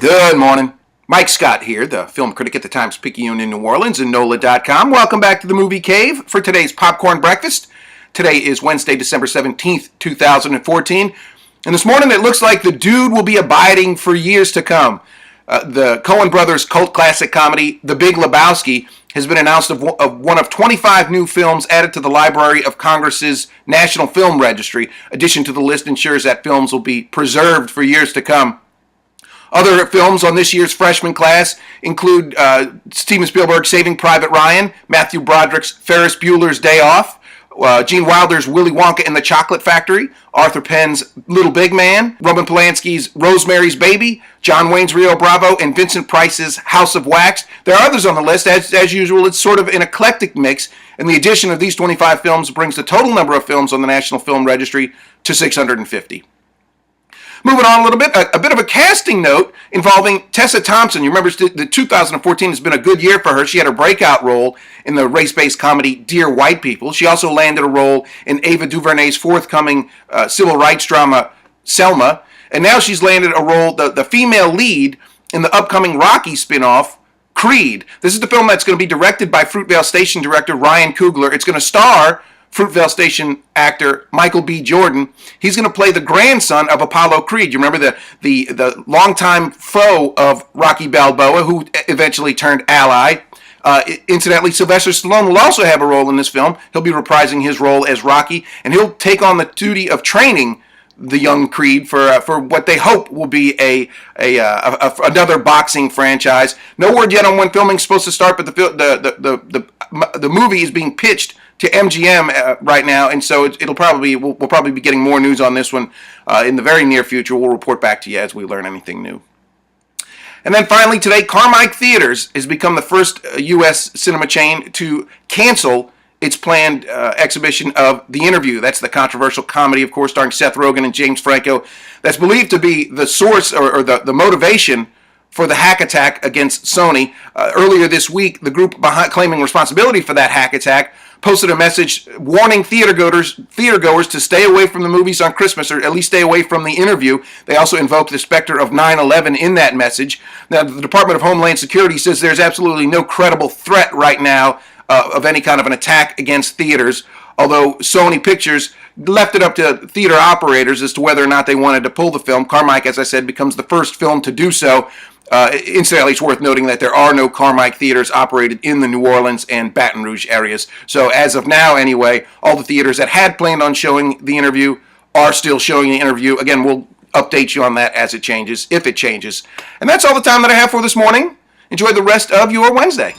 Good morning. Mike Scott here, the film critic at the Times-Picayune in New Orleans and NOLA.com. Welcome back to the Movie Cave for today's Popcorn Breakfast. Today is Wednesday, December 17th, 2014. And this morning it looks like the dude will be abiding for years to come. The Coen brothers' cult classic comedy, The Big Lewbowski, has been announced of one of 25 new films added to the Library of Congress's National Film Registry. Addition to the list ensures that films will be preserved for years to come. Other films on this year's freshman class include Steven Spielberg's Saving Private Ryan, Matthew Broderick's Ferris Bueller's Day Off, Gene Wilder's Willy Wonka and the Chocolate Factory, Arthur Penn's Little Big Man, Roman Polanski's Rosemary's Baby, John Wayne's Rio Bravo, and Vincent Price's House of Wax. There are others on the list. As usual, it's sort of an eclectic mix, and the addition of these 25 films brings the total number of films on the National Film Registry to 650. Moving on a little bit, a bit of a casting note involving Tessa Thompson. You remember the 2014 has been a good year for her. She had a breakout role in the race-based comedy Dear White People. She also landed a role in Ava DuVernay's forthcoming civil rights drama Selma. And now she's landed a role, the female lead, in the upcoming Rocky spinoff Creed. This is the film that's going to be directed by Fruitvale Station director Ryan Coogler. It's going to star Fruitvale Station actor Michael B. Jordan. He's going to play the grandson of Apollo Creed. You remember the longtime foe of Rocky Balboa, who eventually turned ally. Incidentally, Sylvester Stallone will also have a role in this film. He'll be reprising his role as Rocky, and he'll take on the duty of training the young Creed for what they hope will be another boxing franchise. No word yet on when filming is supposed to start, but the movie is being pitched to MGM right now, and so we'll probably be getting more news on this one in the very near future. We'll report back to you as we learn anything new. And then finally today, Carmike Theaters has become the first U.S. cinema chain to cancel its planned exhibition of The Interview. That's the controversial comedy, of course, starring Seth Rogen and James Franco. That's believed to be the source or the motivation for the hack attack against Sony. Earlier this week, the group claiming responsibility for that hack attack posted a message warning theatergoers to stay away from the movies on Christmas, or at least stay away from The Interview. They also invoked the specter of 9/11 in that message. Now, the Department of Homeland Security says there's absolutely no credible threat right now of any kind of an attack against theaters, although Sony Pictures left it up to theater operators as to whether or not they wanted to pull the film. Carmike, as I said, becomes the first film to do so. Incidentally, it's worth noting that there are no Carmike theaters operated in the New Orleans and Baton Rouge areas. So as of now, anyway, all the theaters that had planned on showing The Interview are still showing The Interview. Again, we'll update you on that as it changes, if it changes. And that's all the time that I have for this morning. Enjoy the rest of your Wednesday.